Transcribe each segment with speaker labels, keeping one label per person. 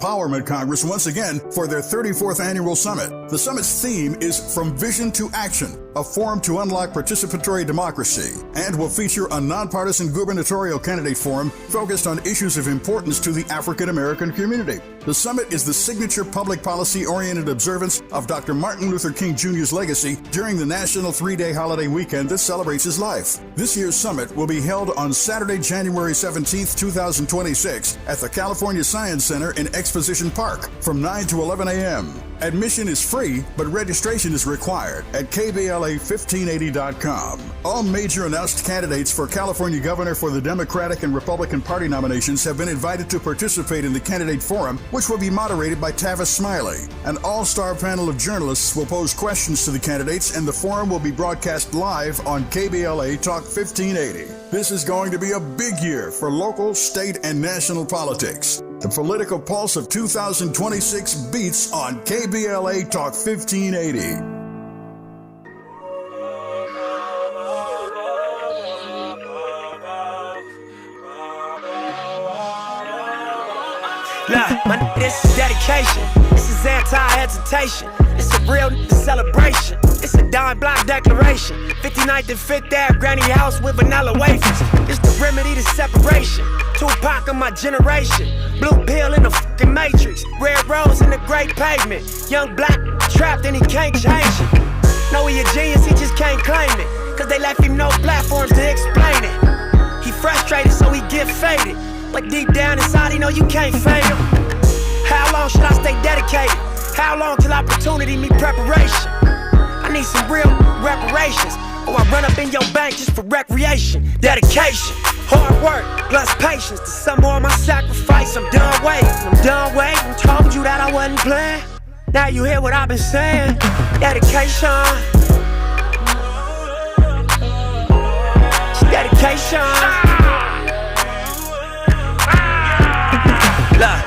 Speaker 1: Empowerment Congress once again for their 34th annual summit. The summit's theme is From Vision to Action, a forum to unlock participatory democracy, and will feature a nonpartisan gubernatorial candidate forum focused on issues of importance to the African American community. The summit is the signature public policy-oriented observance of Dr. Martin Luther King Jr.'s legacy during the national 3-day holiday weekend that celebrates his life. This year's summit will be held on Saturday, January 17th, 2026 at the California Science Center in Exposition Park from 9 to 11 a.m. Admission is free, but registration is required at KBLA1580.com. All major announced candidates for California governor for the Democratic and Republican Party nominations have been invited to participate in the candidate forum, which will be moderated by Tavis Smiley. An all-star panel of journalists will pose questions to the candidates, and the forum will be broadcast live on KBLA Talk 1580. This is going to be a big year for local, state, and national politics. The political pulse of 2026 beats on KBLA Talk 1580.
Speaker 2: Look, this is dedication. This is anti-hesitation. It's a real celebration. It's a dime block declaration. 59th and 5th Ave, granny house with vanilla wafers. It's the remedy to separation. Tupac of my generation. Blue pill in the fucking matrix. Red rose in the great pavement. Young black trapped and he can't change it. Know he a genius, he just can't claim it. Cause they left him no platforms to explain it. He frustrated so he get faded. But deep down inside he know you can't fade him. How long should I stay dedicated? How long till opportunity meet preparation? I need some real reparations, or I run up in your bank just for recreation. Dedication, hard work, plus patience. To some more of my sacrifice, I'm done waiting. Told you that I wasn't playing. Now you hear what I've been saying. Dedication. Dedication. Look.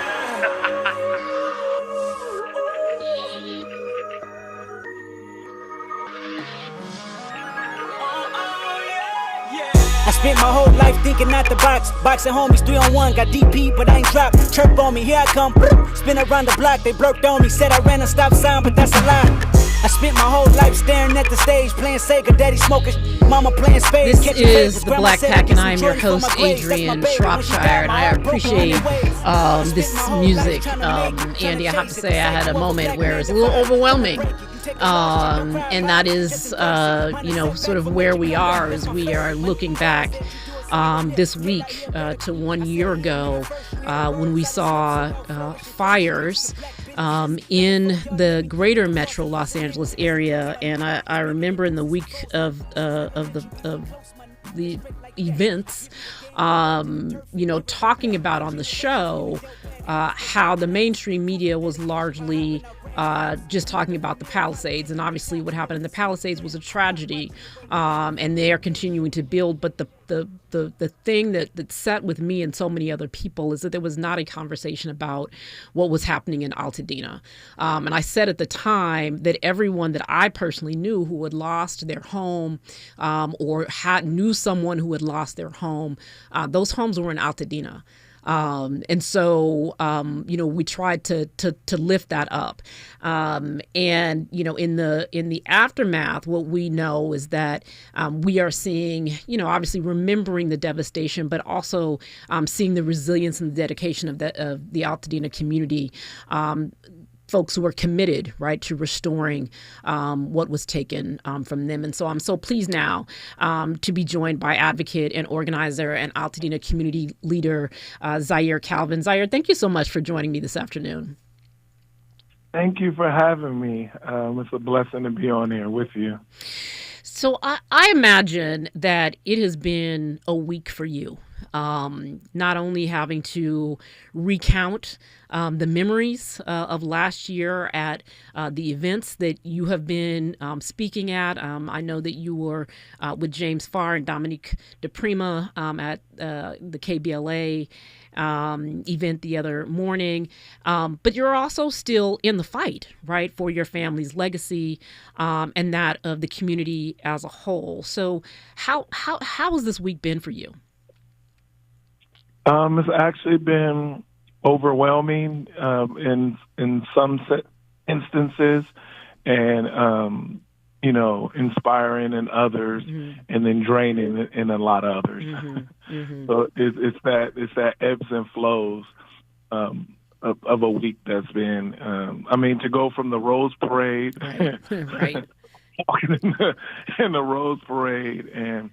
Speaker 3: I spent my whole life thinking out the box. Boxing homies 3-on-1, got DP, but I ain't dropped. Chirp on me, here I come. Spin around the block, they blurted on me. Said I ran a stop sign, but that's a lie. I spent my whole life staring at the stage, playing Sega, daddy smoking, mama playing spades.
Speaker 4: This is The Black Pack, and I am your host, Adrianne Shropshire, and I appreciate this music. Andy, I have to say I had a moment where it's a little overwhelming. And that is, sort of where we are as we are looking back this week to 1 year ago when we saw fires in the greater metro Los Angeles area. And I remember in the week of the events, talking about on the show how the mainstream media was largely just talking about the Palisades, and obviously what happened in the Palisades was a tragedy, and they are continuing to build. But the thing that sat with me and so many other people is that there was not a conversation about what was happening in Altadena. And I said at the time that everyone that I personally knew who had lost their home or knew someone who had lost their home, those homes were in Altadena. And so, we tried to lift that up. And, in the aftermath, what we know is that we are seeing, obviously remembering the devastation, but also seeing the resilience and the dedication of the Altadena community. Folks who are committed, right, to restoring what was taken from them. And so I'm so pleased now to be joined by advocate and organizer and Altadena community leader, Zaire Calvin. Zaire, thank you so much for joining me this afternoon.
Speaker 5: Thank you for having me. It's a blessing to be on here with you.
Speaker 4: So I imagine that it has been a week for you. Not only having to recount the memories of last year at the events that you have been speaking at. I know that you were with James Farr and Dominique DePrima at the KBLA event the other morning. But you're also still in the fight, right, for your family's legacy and that of the community as a whole. So how has this week been for you?
Speaker 5: It's actually been overwhelming in some instances, and inspiring in others, and then draining in a lot of others. So it's that ebbs and flows of a week that's been. To go from the Rose Parade,
Speaker 4: Right.
Speaker 5: walking in the Rose Parade, and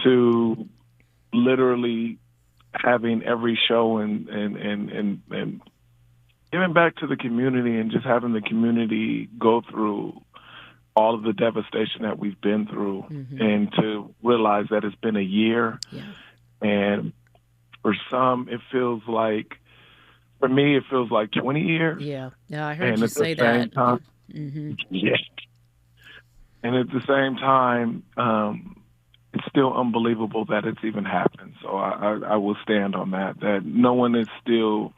Speaker 5: to literally having every show and giving back to the community, and just having the community go through all of the devastation that we've been through, and to realize that it's been a year. And for some, it feels like, for me, it feels like 20 years.
Speaker 4: Yeah, I heard you say that.
Speaker 5: Yeah. And at the same time, it's still unbelievable that it's even happened. So I will stand on that no one is still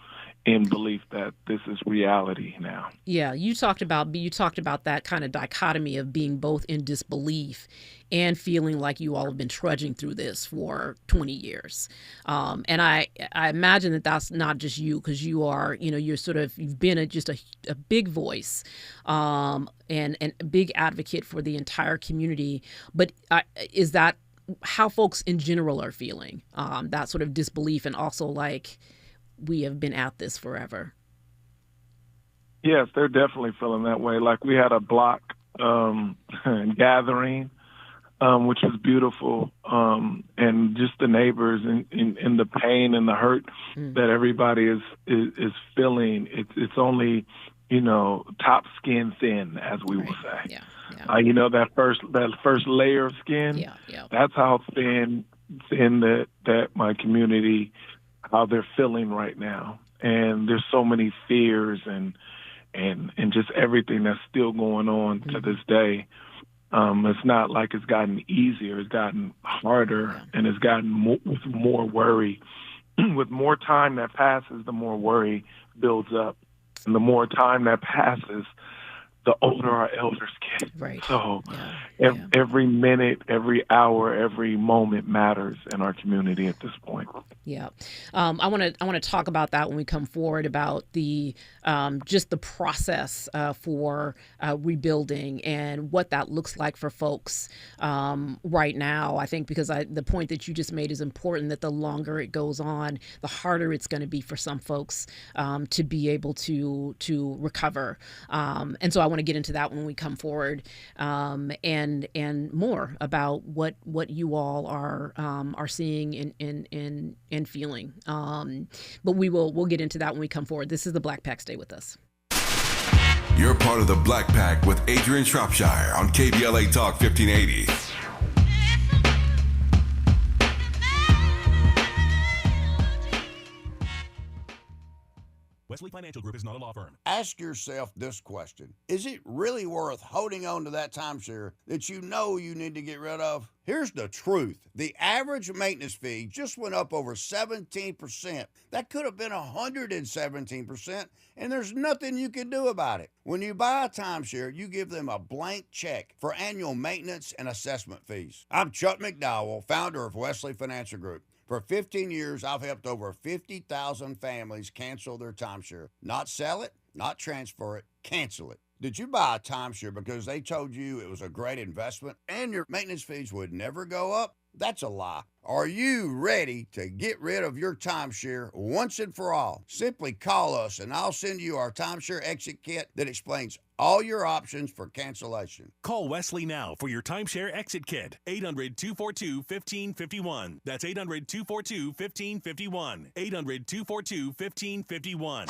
Speaker 5: in belief that this is reality now.
Speaker 4: Yeah, you talked about that kind of dichotomy of being both in disbelief and feeling like you all have been trudging through this for 20 years. And I imagine that that's not just you, because you are, you've been a big voice and a big advocate for the entire community. But is that how folks in general are feeling? That sort of disbelief, and also like, we have been at this forever.
Speaker 5: Yes, they're definitely feeling that way. Like, we had a block gathering, which was beautiful, and just the neighbors and the pain and the hurt that everybody is feeling. It's only, top skin thin, as we will say. That first layer of skin.
Speaker 4: Yeah.
Speaker 5: That's how thin that my community, how they're feeling right now. And there's so many fears and just everything that's still going on to this day. It's not like it's gotten easier. It's gotten harder, and it's gotten with more worry. With more time that passes, the more worry builds up. And the more time that passes, the older our elders get.
Speaker 4: Right.
Speaker 5: So every minute, every hour, every moment matters in our community at this point.
Speaker 4: Yeah. I want to talk about that when we come forward, about the just the process for rebuilding and what that looks like for folks right now. I think because the point that you just made is important, that the longer it goes on, the harder it's going to be for some folks to be able to recover. And so I want to get into that when we come forward, and more about what you all are seeing and feeling. But we'll get into that when we come forward. This is the Black Pack. Stay with us.
Speaker 6: You're part of the Black Pack with Adrianne Shropshire on KBLA Talk 1580.
Speaker 7: Wesley Financial Group is not a law firm.
Speaker 8: Ask yourself this question. Is it really worth holding on to that timeshare that you know you need to get rid of? Here's the truth. The average maintenance fee just went up over 17%. That could have been 117%, and there's nothing you can do about it. When you buy a timeshare, you give them a blank check for annual maintenance and assessment fees. I'm Chuck McDowell, founder of Wesley Financial Group. For 15 years, I've helped over 50,000 families cancel their timeshare. Not sell it, not transfer it, cancel it. Did you buy a timeshare because they told you it was a great investment and your maintenance fees would never go up? That's a lie. Are you ready to get rid of your timeshare once and for all? Simply call us and I'll send you our timeshare exit kit that explains all your options for cancellation.
Speaker 7: Call Wesley now for your timeshare exit kit. 800-242-1551. That's 800-242-1551. 800-242-1551.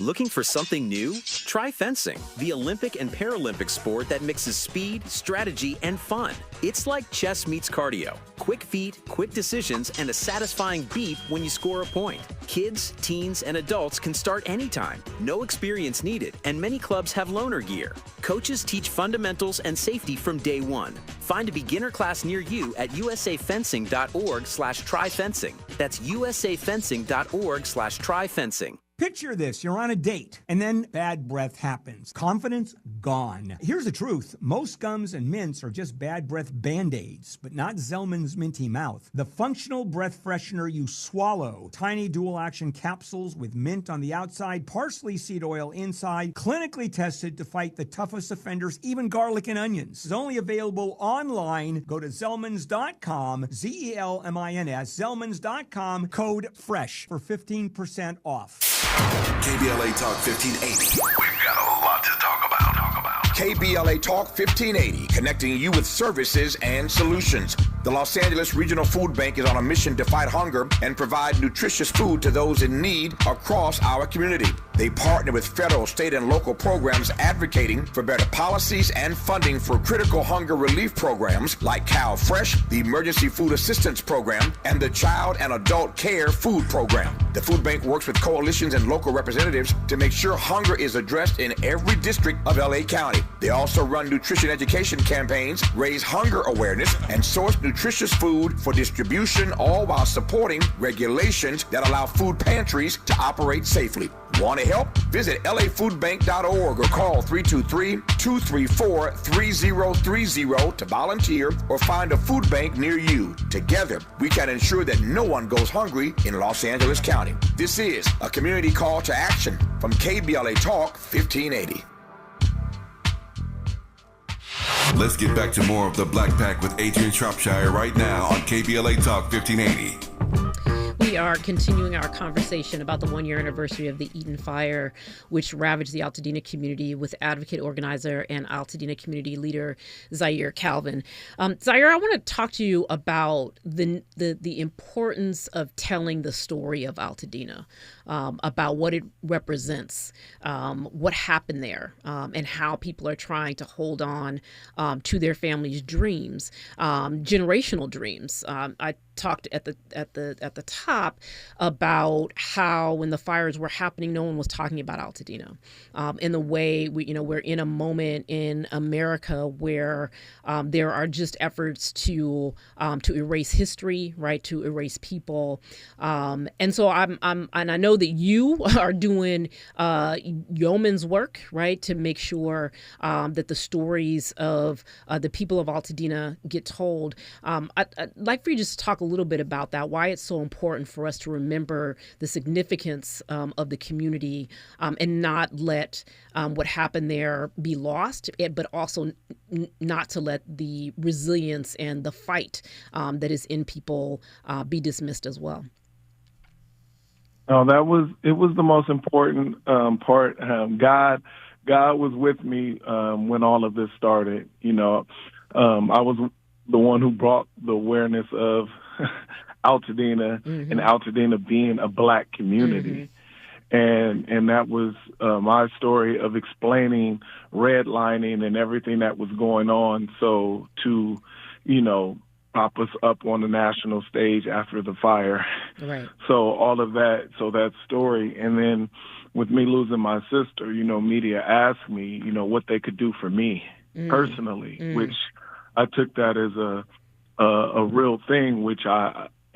Speaker 9: Looking for something new? Try fencing, the Olympic and Paralympic sport that mixes speed, strategy, and fun. It's like chess meets cardio. Quick feet, quick decisions, and a satisfying beat when you score a point. Kids, teens, and adults can start anytime. No experience needed, and many clubs have loaner gear. Coaches teach fundamentals and safety from day one. Find a beginner class near you at usafencing.org/tryfencing. That's usafencing.org/tryfencing.
Speaker 10: Picture this, you're on a date, and then bad breath happens. Confidence gone. Here's the truth. Most gums and mints are just bad breath Band-Aids, but not Zellman's Minty Mouth. The functional breath freshener you swallow. Tiny dual-action capsules with mint on the outside, parsley seed oil inside, clinically tested to fight the toughest offenders, even garlic and onions. It's only available online. Go to Zellmans.com, Z-E-L-M-I-N-S, Zellmans.com, code FRESH for 15% off.
Speaker 6: KBLA Talk 1580. We've got a lot to talk about. KBLA Talk 1580, connecting you with services and solutions. The Los Angeles Regional Food Bank is on a mission to fight hunger and provide nutritious food to those in need across our community. They partner with federal, state, and local programs advocating for better policies and funding for critical hunger relief programs like Cal Fresh, the Emergency Food Assistance Program, and the Child and Adult Care Food Program. The food bank works with coalitions and local representatives to make sure hunger is addressed in every district of LA County. They also run nutrition education campaigns, raise hunger awareness, and source nutritious food for distribution, all while supporting regulations that allow food pantries to operate safely. Want to help? Visit lafoodbank.org or call 323-234-3030 to volunteer or find a food bank near you. Together, we can ensure that no one goes hungry in Los Angeles County. This is a community call to action from KBLA Talk 1580. Let's get back to more of the Black Pack with Adrianne Shropshire right now on KBLA Talk 1580.
Speaker 4: We are continuing our conversation about the one-year anniversary of the Eaton Fire, which ravaged the Altadena community, with advocate, organizer, and Altadena community leader Zaire Calvin. Zaire, I want to talk to you about the importance of telling the story of Altadena, about what it represents, what happened there, and how people are trying to hold on to their families' dreams, generational dreams. I talked at the top about how when the fires were happening, no one was talking about Altadena. In the way we're in a moment in America where there are just efforts to erase history, right? To erase people. And so and I know that you are doing yeoman's work, right? To make sure that the stories of the people of Altadena get told. I'd like for you just to talk a little bit about that, why it's so important for us to remember the significance of the community and not let what happened there be lost, but also not to let the resilience and the fight that is in people be dismissed as well.
Speaker 5: No, it was the most important part. God was with me when all of this started. I was the one who brought the awareness of Altadena and Altadena being a Black community. And that was my story of explaining redlining and everything that was going on. So to, prop us up on the national stage after the fire.
Speaker 4: Right.
Speaker 5: So all of that, that story. And then with me losing my sister, media asked me, what they could do for me personally, which I took that as a real thing,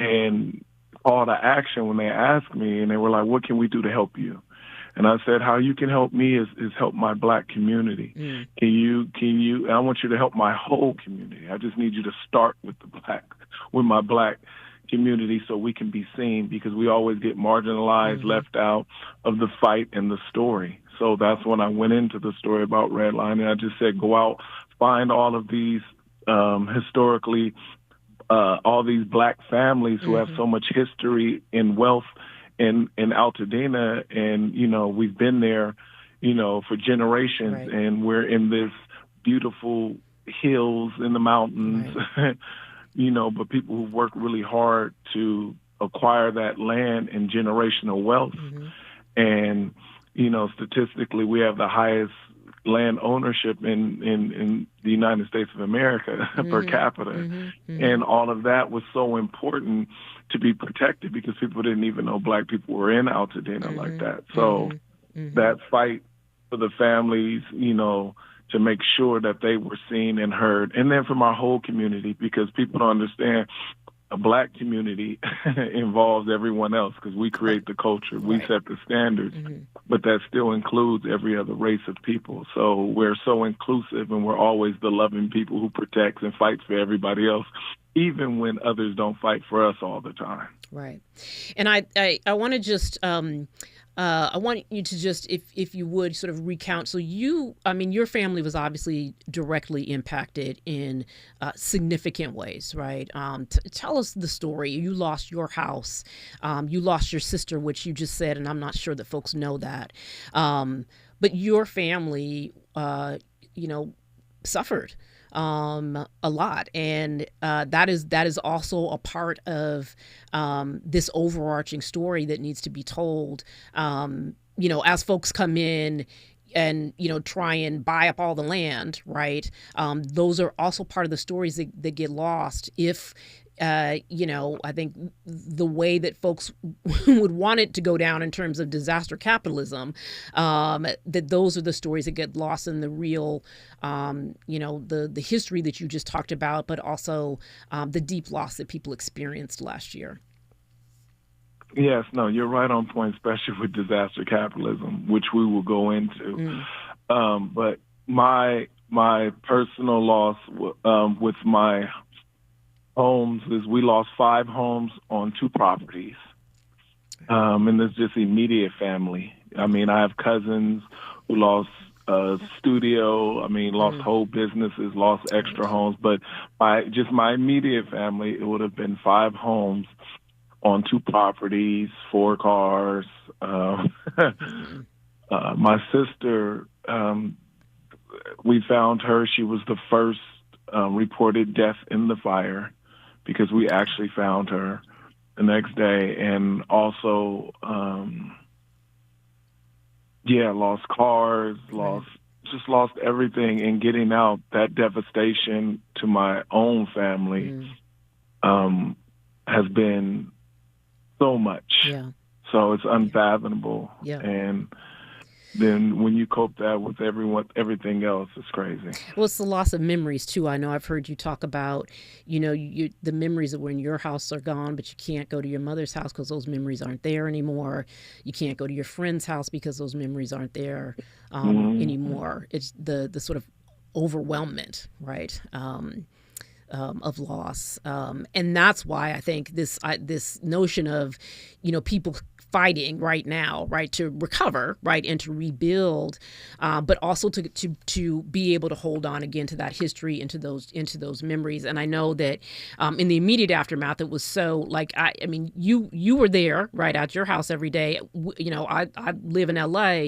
Speaker 5: and call to action when they asked me, and they were like, what can we do to help you? And I said, how you can help me is help my Black community. Can you, I want you to help my whole community. I just need you to start with my Black community so we can be seen, because we always get marginalized, left out of the fight and the story. So that's when I went into the story about redlining. I just said, go out, find all of these historically all these Black families who have so much history and wealth in Altadena, and we've been there, for generations, and we're in this beautiful hills in the mountains, but people who work really hard to acquire that land and generational wealth, and statistically we have the highest land ownership in the United States of America per capita. And all of that was so important to be protected because people didn't even know Black people were in Altadena like that. So that fight for the families, to make sure that they were seen and heard. And then from our whole community, because people don't understand, a black community involves everyone else because we create the culture, we set the standards, but that still includes every other race of people. So we're so inclusive, and we're always the loving people who protects and fights for everybody else, even when others don't fight for us all the time.
Speaker 4: Right. And I want to just I want you to just, if you would, sort of recount. So your family was obviously directly impacted in significant ways, right? Tell us the story. You lost your house. You lost your sister, which you just said, and I'm not sure that folks know that. But your family, suffered a lot, and that is also a part of this overarching story that needs to be told. As folks come in and try and buy up all the land, right? Those are also part of the stories that get lost if. I think the way that folks would want it to go down in terms of disaster capitalism, that those are the stories that get lost in the real, the history that you just talked about, but also the deep loss that people experienced last year.
Speaker 5: Yes, no, you're right on point, especially with disaster capitalism, which we will go into. But my personal loss with my homes is we lost 5 homes on 2 properties. And it's just immediate family. I mean, I have cousins who lost a studio, lost whole businesses, lost extra homes. But my immediate family, it would have been 5 homes on 2 properties, 4 cars. My sister, we found her. She was the first reported death in the fire, because we actually found her the next day, and also, lost cars, lost everything, and getting out that devastation to my own family has been so much.
Speaker 4: Yeah.
Speaker 5: So it's unfathomable.
Speaker 4: Yeah.
Speaker 5: And then when you cope that with everything else, it's crazy.
Speaker 4: Well, it's the loss of memories too. I know I've heard you talk about, the memories that were in your house are gone, but you can't go to your mother's house because those memories aren't there anymore. You can't go to your friend's house because those memories aren't there anymore. It's the sort of overwhelmment, right? Of loss, and that's why I think this notion of people fighting right now, right, to recover, right, and to rebuild, but also to be able to hold on again to that history, into those memories. And I know that in the immediate aftermath, it was so you were there, right, at your house every day. I live in LA.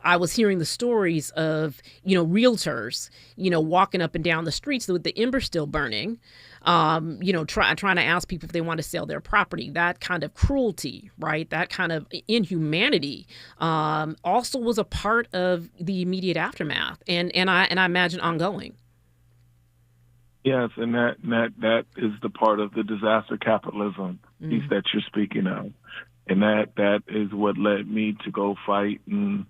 Speaker 4: I was hearing the stories of realtors, walking up and down the streets with the embers still burning. Trying to ask people if they want to sell their property. That kind of cruelty, right? That kind of inhumanity, also was a part of the immediate aftermath, and I imagine ongoing.
Speaker 5: Yes, and that is the part of the disaster capitalism piece that you're speaking of, and that is what led me to go fight in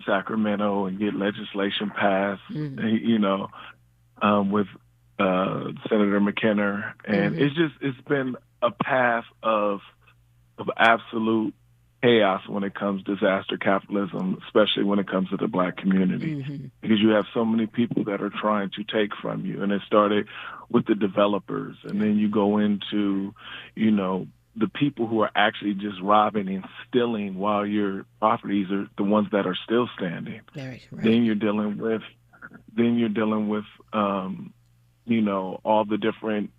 Speaker 5: Sacramento and get legislation passed. With Senator McKenna, and it's been a path of absolute chaos when it comes to disaster capitalism, especially when it comes to the Black community, because you have so many people that are trying to take from you, and it started with the developers, and then you go into the people who are actually just robbing and stealing while your properties are the ones that are still standing.
Speaker 4: Right.
Speaker 5: Then you're dealing with all the different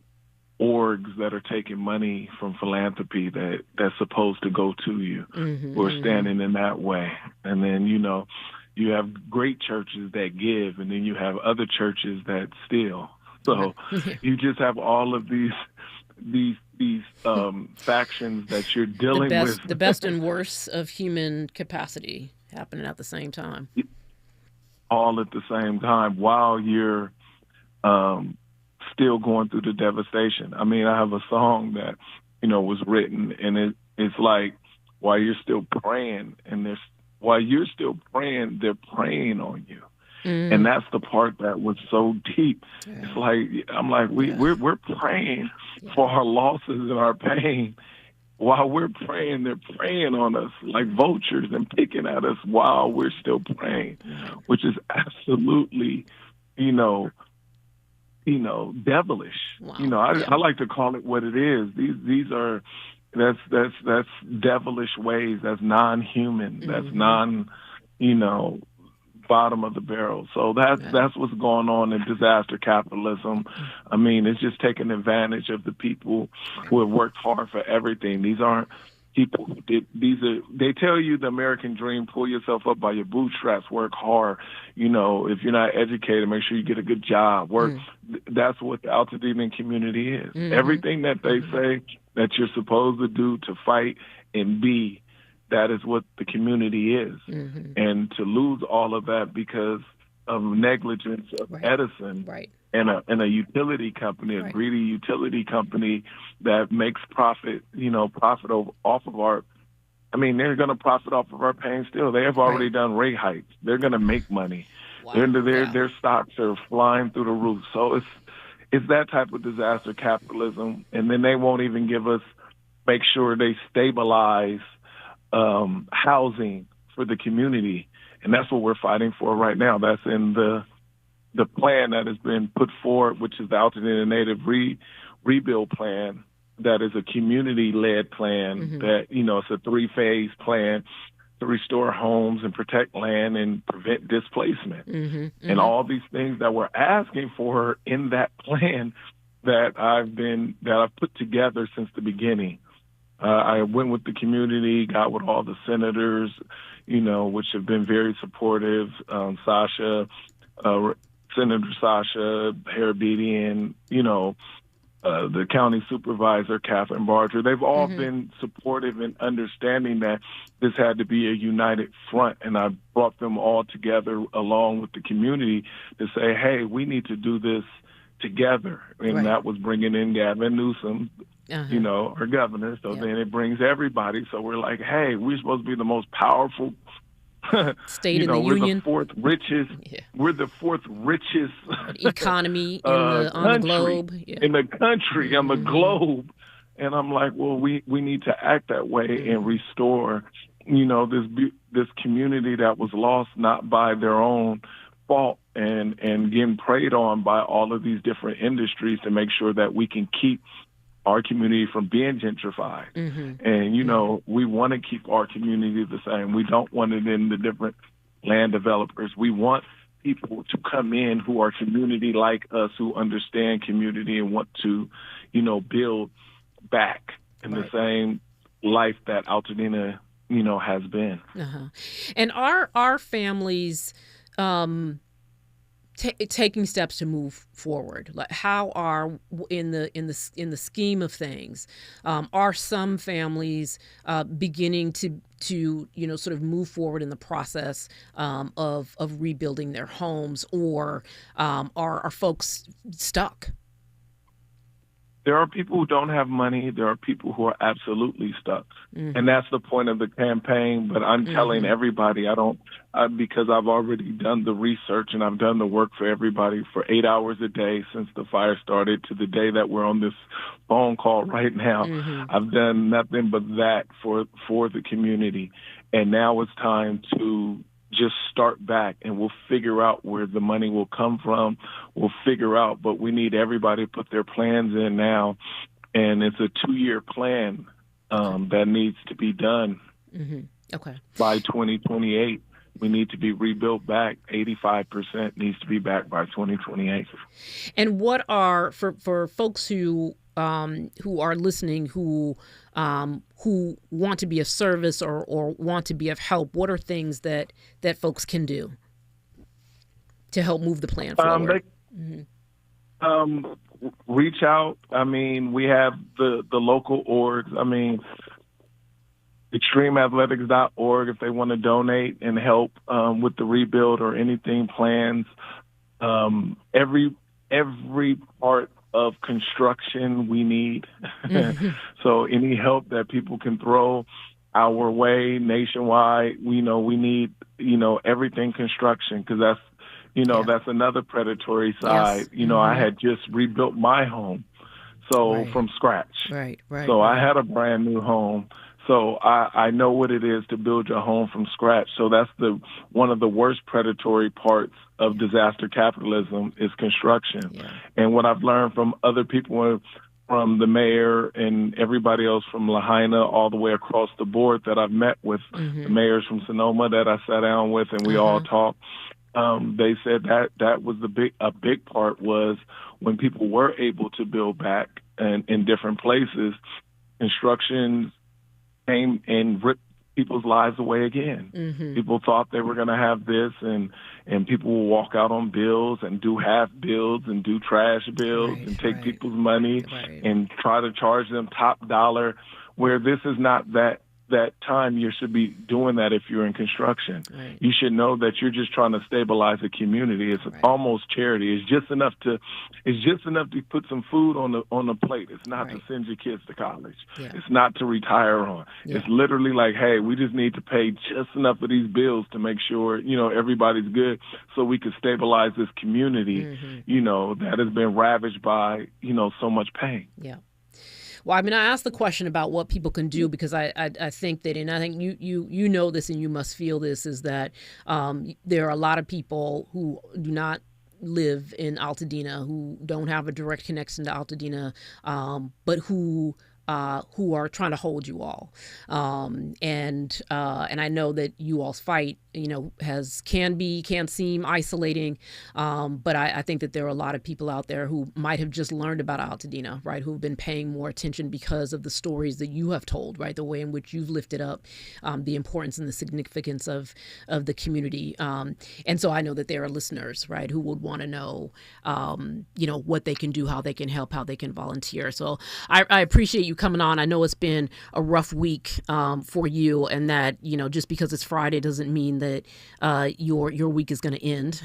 Speaker 5: orgs that are taking money from philanthropy that's supposed to go to you, who are standing in that way. And then, you have great churches that give, and then you have other churches that steal. So you just have all of these factions that you're dealing with.
Speaker 4: The best and worst of human capacity happening at the same time.
Speaker 5: All at the same time, while you're still going through the devastation. I have a song that, was written, and it's like, while you're still praying, they're praying on you. And that's the part that was so deep. It's like, I'm like, we're praying for our losses and our pain. While we're praying, they're preying on us like vultures and picking at us while we're still praying, which is absolutely, devilish.
Speaker 4: Wow.
Speaker 5: I like to call it what it is. These are that's devilish ways. That's non-human. That's non, bottom of the barrel. So that's what's going on in disaster capitalism. I mean, it's just taking advantage of the people who have worked hard for everything. These aren't people who did, they tell you the American dream, pull yourself up by your bootstraps, work hard. If you're not educated, make sure you get a good job, work. That's what the Altadena community is. Everything that they say that you're supposed to do to fight and be, that is what the community is. And to lose all of that because of negligence of Edison and a utility company, a greedy utility company that makes profit off of our, they're going to profit off of our pain still. They have already done rate hikes. They're going to make money. Their stocks are flying through the roof. So it's that type of disaster capitalism. And then they won't even make sure they stabilize housing for the community, and that's what we're fighting for right now. That's in the plan that has been put forward, which is the Altadena Native Rebuild Plan. That is a community-led plan that, it's a 3-phase plan to restore homes and protect land and prevent displacement. And all these things that we're asking for in that plan that I've put together since the beginning. I went with the community, got with all the senators, which have been very supportive. Senator Sasha, Harabedian, the county supervisor, Catherine Barger. They've all been supportive and understanding that this had to be a united front. And I brought them all together along with the community to say, hey, we need to do this together. And that was bringing in Gavin Newsom, our governor. So then it brings everybody. So we're like, hey, we're supposed to be the most powerful
Speaker 4: state in the
Speaker 5: we're
Speaker 4: union.
Speaker 5: The fourth richest. We're the fourth richest
Speaker 4: economy on the globe.
Speaker 5: In the country, on the globe. And I'm like, well, we need to act that way and restore, this community that was lost not by their own fault and getting preyed on by all of these different industries to make sure that we can keep our community from being gentrified. And, we want to keep our community the same. We don't want it in the different land developers. We want people to come in who are community like us, who understand community and want to, build back in the same life that Altadena, has been.
Speaker 4: And our families taking steps to move forward? Like, how are in the scheme of things, are some families beginning to sort of move forward in the process of rebuilding their homes, or are folks stuck?
Speaker 5: There are people who don't have money. There are people who are absolutely stuck. And that's the point of the campaign. But I'm telling everybody, because I've already done the research and I've done the work for everybody for 8 hours a day since the fire started to the day that we're on this phone call right now. I've done nothing but that for the community. And now it's time to just start back, and we'll figure out where the money will come from. We'll figure out, but we need everybody to put their plans in now. And it's a 2-year plan that needs to be done. By 2028. We need to be rebuilt back. 85% needs to be back by 2028.
Speaker 4: And what are, for folks who are listening, who want to be of service or want to be of help, what are things that folks can do to help move the plan forward?
Speaker 5: Reach out. I mean, we have the local orgs. I mean, extremeathletics.org if they want to donate and help with the rebuild or anything plans. Every part of construction we need. So any help that people can throw our way nationwide, we need, everything construction, because that's, That's another predatory side.
Speaker 4: Yes.
Speaker 5: I had just rebuilt my home, from scratch.
Speaker 4: Right.
Speaker 5: So I had a brand new home. So I know what it is to build your home from scratch. So that's one of the worst predatory parts of disaster capitalism is construction.
Speaker 4: Yeah.
Speaker 5: And what I've learned from other people, from the mayor and everybody else from Lahaina all the way across the board that I've met with, the mayors from Sonoma that I sat down with and we all talked, they said that was a big part was when people were able to build back and in different places, construction came and ripped people's lives away again. People thought they were going to have this, and people will walk out on bills and do half bills and do trash bills and take people's money and try to charge them top dollar, where this is not that time you should be doing that if you're in construction.
Speaker 4: Right.
Speaker 5: You should know that you're just trying to stabilize a community. It's almost charity. It's just enough to put some food on the plate. It's not to send your kids to college.
Speaker 4: Yeah.
Speaker 5: It's not to retire on.
Speaker 4: Yeah.
Speaker 5: It's literally like, hey, we just need to pay just enough of these bills to make sure, everybody's good so we can stabilize this community, that has been ravaged by, so much pain.
Speaker 4: Yeah. Well, I mean, I asked the question about what people can do because I think that, and I think you know this and you must feel this, is that there are a lot of people who do not live in Altadena, who don't have a direct connection to Altadena, but who are trying to hold you all. And I know that you all's fight, can seem isolating. But I think that there are a lot of people out there who might have just learned about Altadena, right? Who've been paying more attention because of the stories that you have told, right? The way in which you've lifted up the importance and the significance of the community. And so I know that there are listeners, right, who would want to know, what they can do, how they can help, how they can volunteer. So I appreciate you coming on. I know it's been a rough week for you, and that, just because it's Friday doesn't mean that your week is going to end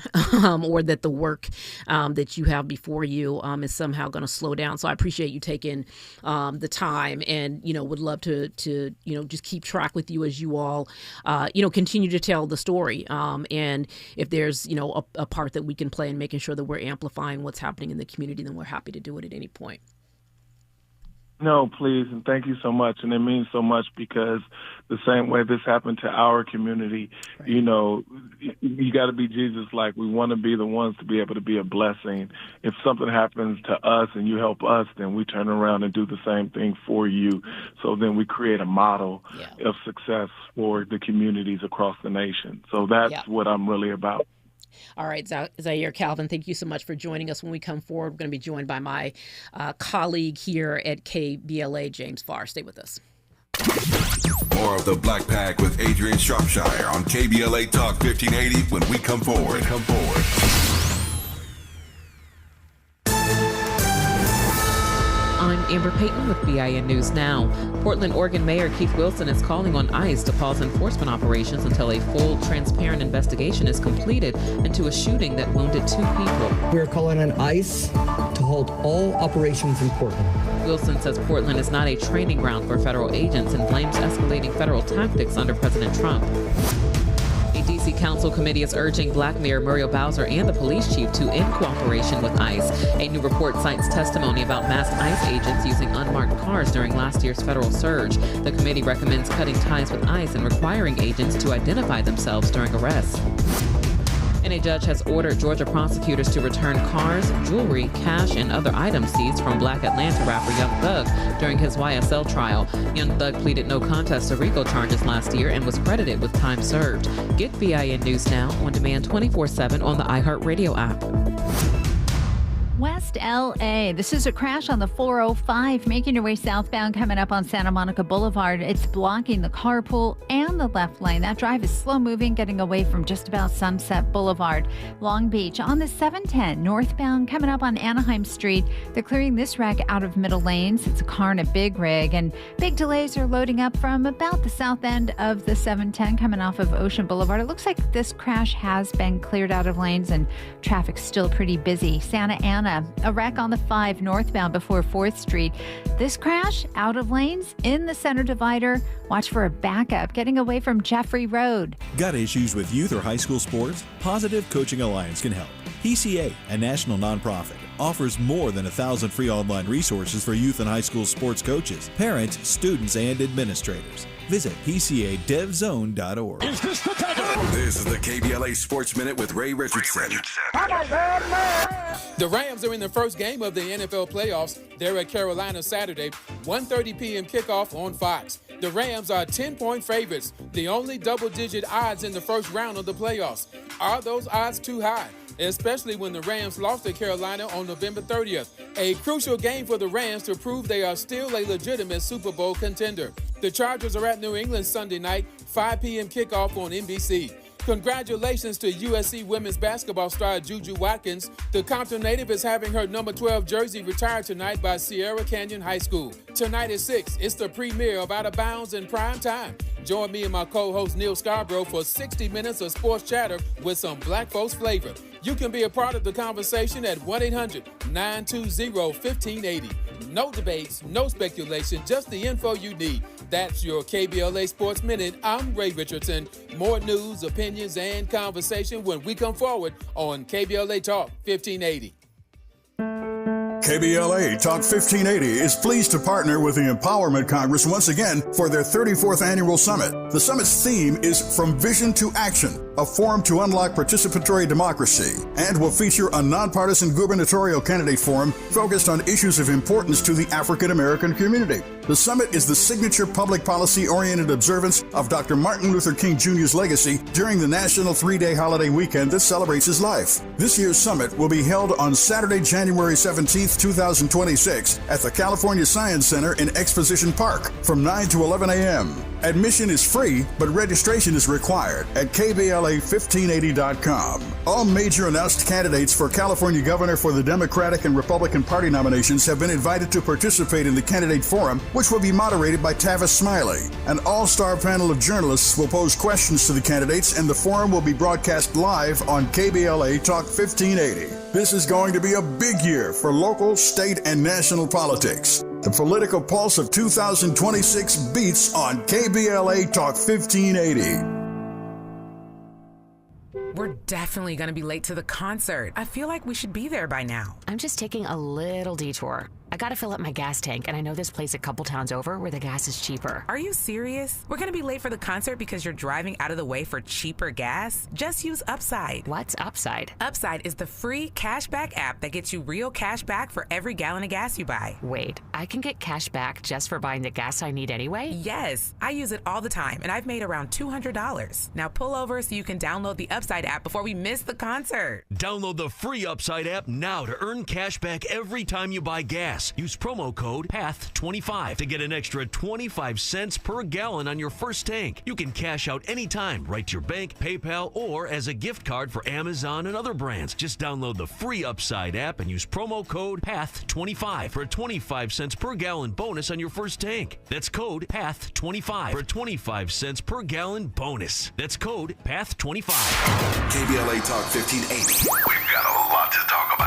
Speaker 4: or that the work that you have before you is somehow going to slow down. So I appreciate you taking the time, and would love to just keep track with you as you all continue to tell the story, and if there's a part that we can play in making sure that we're amplifying what's happening in the community, then we're happy to do it at any point.
Speaker 5: No, please, and thank you so much. And it means so much because the same way this happened to our community, you got to be Jesus-like. We want to be the ones to be able to be a blessing. If something happens to us and you help us, then we turn around and do the same thing for you. So then we create a model of success for the communities across the nation. So that's what I'm really about.
Speaker 4: All right, Zaire Calvin, thank you so much for joining us. When we come forward, we're going to be joined by my colleague here at KBLA, James Farr. Stay with us.
Speaker 11: More of the Black Pack with Adrianne Shropshire on KBLA Talk 1580 when we come forward.
Speaker 12: I'm Amber Payton with BIN News Now. Portland, Oregon Mayor Keith Wilson is calling on ICE to pause enforcement operations until a full, transparent investigation is completed into a shooting that wounded 2 people.
Speaker 13: We're calling on ICE to hold all operations in Portland.
Speaker 12: Wilson says Portland is not a training ground for federal agents and blames escalating federal tactics under President Trump. A D.C. Council committee is urging Black Mayor Muriel Bowser and the police chief to end cooperation with ICE. A new report cites testimony about masked ICE agents using unmarked cars during last year's federal surge. The committee recommends cutting ties with ICE and requiring agents to identify themselves during arrests. And a judge has ordered Georgia prosecutors to return cars, jewelry, cash, and other items seized from Black Atlanta rapper Young Thug during his YSL trial. Young Thug pleaded no contest to RICO charges last year and was credited with time served. Get BIN News Now on demand 24/7 on the iHeartRadio app.
Speaker 14: West LA. This is a crash on the 405 making your way southbound coming up on Santa Monica Boulevard. It's blocking the carpool and the left lane. That drive is slow moving, getting away from just about Sunset Boulevard. Long Beach on the 710 northbound coming up on Anaheim Street. They're clearing this wreck out of middle lanes. It's a car and a big rig, and big delays are loading up from about the south end of the 710 coming off of Ocean Boulevard. It looks like this crash has been cleared out of lanes and traffic's still pretty busy. Santa Ana Indiana. A wreck on the 5 northbound before 4th Street. This crash out of lanes in the center divider. Watch for a backup getting away from Jeffrey Road.
Speaker 15: Got issues with youth or high school sports? Positive Coaching Alliance can help. PCA, a national nonprofit, offers more than 1,000 free online resources for youth and high school sports coaches, parents, students, and administrators. Visit PCADevZone.org.
Speaker 11: This is the KBLA Sports Minute with Ray Richardson.
Speaker 16: The Rams are in the first game of the NFL playoffs. They're at Carolina Saturday, 1:30 p.m. kickoff on Fox. The Rams are 10-point favorites, the only double-digit odds in the first round of the playoffs. Are those odds too high? Especially when the Rams lost to Carolina on November 30th. A crucial game for the Rams to prove they are still a legitimate Super Bowl contender. The Chargers are at New England Sunday night, 5 p.m. kickoff on NBC. Congratulations to USC women's basketball star Juju Watkins. The Compton native is having her number 12 jersey retired tonight by Sierra Canyon High School. Tonight at 6, it's the premiere of Out of Bounds in prime time. Join me and my co-host Neil Scarborough for 60 minutes of sports chatter with some Black folks flavor. You can be a part of the conversation at 1-800-920-1580. No debates, no speculation, just the info you need. That's your KBLA Sports Minute. I'm Ray Richardson. More news, opinions, and conversation when we come forward on KBLA Talk 1580.
Speaker 1: KBLA Talk 1580 is pleased to partner with the Empowerment Congress once again for their 34th annual summit. The summit's theme is From Vision to Action, a forum to unlock participatory democracy, and will feature a nonpartisan gubernatorial candidate forum focused on issues of importance to the African American community. The summit is the signature public policy-oriented observance of Dr. Martin Luther King Jr.'s legacy during the national 3-day holiday weekend that celebrates his life. This year's summit will be held on Saturday, January 17th, 2026 at the California Science Center in Exposition Park from 9 to 11 a.m. Admission is free, but registration is required at KBLA1580.com. All major announced candidates for California governor for the Democratic and Republican Party nominations have been invited to participate in the candidate forum, which will be moderated by Tavis Smiley. An all-star panel of journalists will pose questions to the candidates, and the forum will be broadcast live on KBLA Talk 1580. This is going to be a big year for local, state, and national politics. The political pulse of 2026 beats on KBLA Talk 1580.
Speaker 17: We're definitely going to be late to the concert. I feel like we should be there by now.
Speaker 18: I'm just taking a little detour. I gotta fill up my gas tank, and I know this place a couple towns over where the gas is cheaper.
Speaker 17: Are you serious? We're gonna be late for the concert because you're driving out of the way for cheaper gas? Just use Upside.
Speaker 18: What's Upside?
Speaker 17: Upside is the free cashback app that gets you real cash back for every gallon of gas you buy.
Speaker 18: Wait, I can get cash back just for buying the gas I need anyway?
Speaker 17: Yes, I use it all the time, and I've made around $200. Now pull over so you can download the Upside app before we miss the concert.
Speaker 19: Download the free Upside app now to earn cash back every time you buy gas. Use promo code PATH25 to get an extra 25 cents per gallon on your first tank. You can cash out anytime, right to your bank, PayPal, or as a gift card for Amazon and other brands. Just download the free Upside app and use promo code PATH25 for a 25 cents per gallon bonus on your first tank. That's code PATH25 for a 25 cents per gallon bonus. That's code PATH25.
Speaker 11: KBLA Talk 1580. We've got a lot to talk about.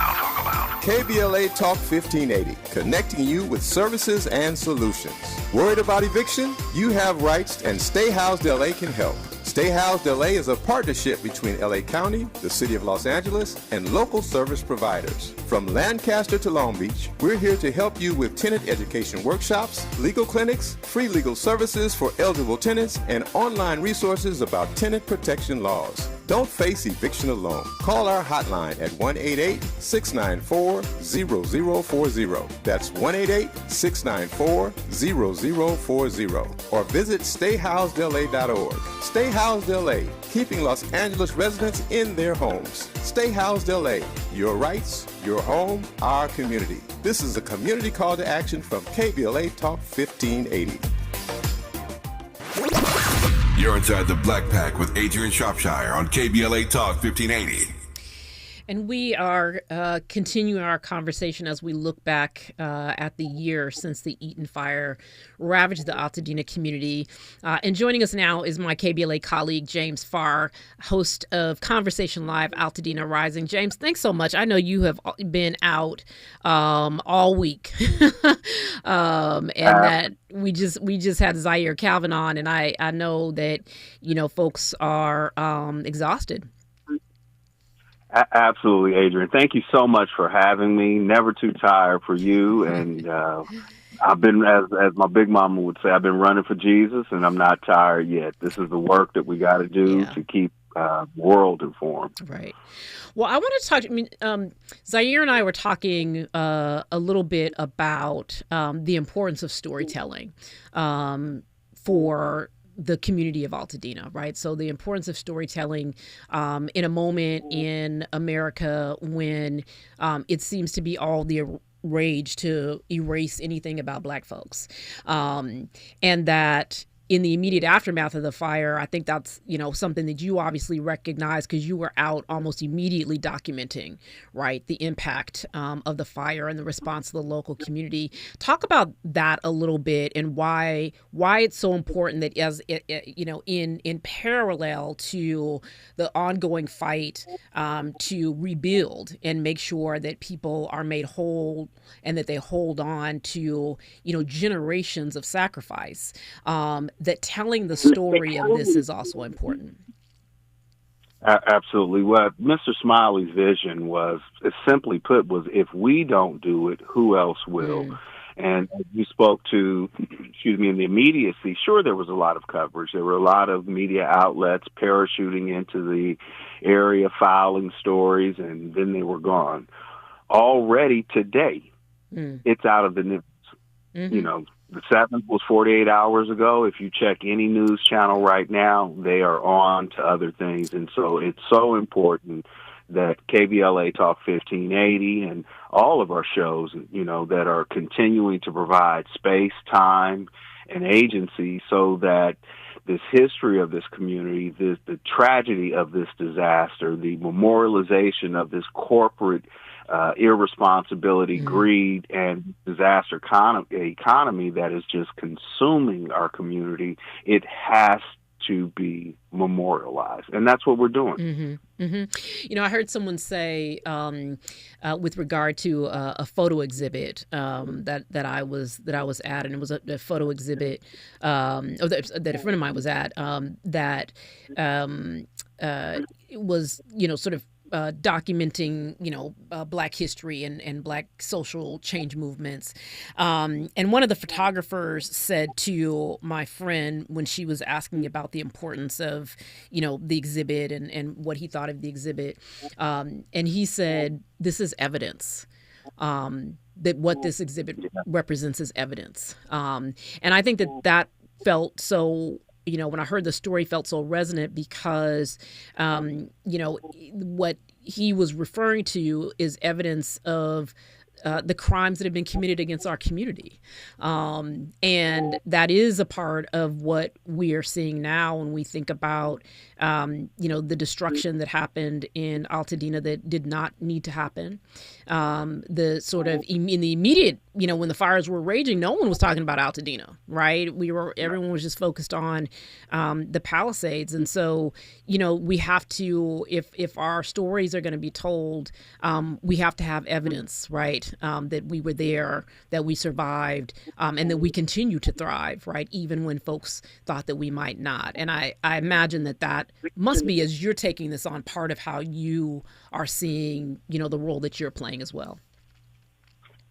Speaker 20: KBLA Talk 1580, connecting you with services and solutions. Worried about eviction? You have rights, and Stay Housed LA can help. Stay Housed LA is a partnership between LA County, the City of Los Angeles, and local service providers. From Lancaster to Long Beach, we're here to help you with tenant education workshops, legal clinics, free legal services for eligible tenants, and online resources about tenant protection laws. Don't face eviction alone. Call our hotline at 1-888-694-0040. That's 1-888-694-0040. Or visit stayhousedla.org. Stay Housed LA, keeping Los Angeles residents in their homes. Stay Housed LA, your rights, your home, our community. This is a community call to action from KBLA Talk 1580.
Speaker 11: You're inside the Black Pack with Adrianne Shropshire on KBLA Talk 1580.
Speaker 4: And we are continuing our conversation as we look back at the year since the Eaton fire ravaged the Altadena community. And joining us now is my KBLA colleague, James Farr, host of Conversation Live, Altadena Rising. James, thanks so much. I know you have been out all week. And that we just had Zaire Calvin on, and I know that, folks are exhausted.
Speaker 21: Absolutely, Adrianne. Thank you so much for having me. Never too tired for you. And I've been, as my big mama would say, I've been running for Jesus, and I'm not tired yet. This is the work that we got to do to keep the world informed.
Speaker 4: Right. Well, I want to talk. Zaire and I were talking a little bit about the importance of storytelling for the community of Altadena, right? So the importance of storytelling in a moment in America when it seems to be all the rage to erase anything about Black folks. And that in the immediate aftermath of the fire, I think that's, something that you obviously recognize because you were out almost immediately documenting, right, the impact of the fire and the response of the local community. Talk about that a little bit and why it's so important that in parallel to the ongoing fight to rebuild and make sure that people are made whole and that they hold on to, generations of sacrifice. That telling the story of this is also important.
Speaker 21: Absolutely. What Mr. Smiley's vision was, simply put, was if we don't do it, who else will? And you spoke to, in the immediacy, sure, there was a lot of coverage. There were a lot of media outlets parachuting into the area, filing stories, and then they were gone. Already today, it's out of the news. The 7th was 48 hours ago. If you check any news channel right now, they are on to other things. And so it's so important that KBLA Talk 1580 and all of our shows, that are continuing to provide space, time, and agency so that this history of this community, the tragedy of this disaster, the memorialization of this corporate irresponsibility, greed, and disaster economy that is just consuming our community, it has to be memorialized. And that's what we're doing.
Speaker 4: I heard someone say with regard to a photo exhibit that I was at, and it was a photo exhibit that a friend of mine was at, that it was, sort of documenting, Black history and Black social change movements. And one of the photographers said to my friend when she was asking about the importance of, the exhibit and what he thought of the exhibit, and he said, this is evidence. That what this exhibit represents is evidence. And I think that felt so, when I heard the story, felt so resonant because, what he was referring to is evidence of the crimes that have been committed against our community. And that is a part of what we are seeing now when we think about, the destruction that happened in Altadena that did not need to happen. The sort of in the immediate, when the fires were raging, no one was talking about Altadena, right? Everyone was just focused on the Palisades. And so, we have to, if our stories are going to be told, we have to have evidence, right? That we were there, that we survived, and that we continue to thrive, right? Even when folks thought that we might not. And I imagine that must be, as you're taking this on, part of how you are seeing, the role that you're playing as well.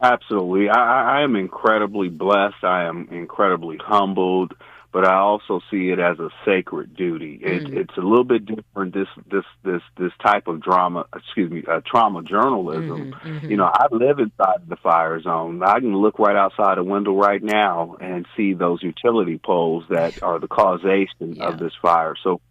Speaker 21: Absolutely. I am incredibly blessed. I am incredibly humbled, but I also see it as a sacred duty. It's a little bit different. This type of trauma journalism. I live inside the fire zone. I can look right outside a window right now and see those utility poles that are the causation of this fire. So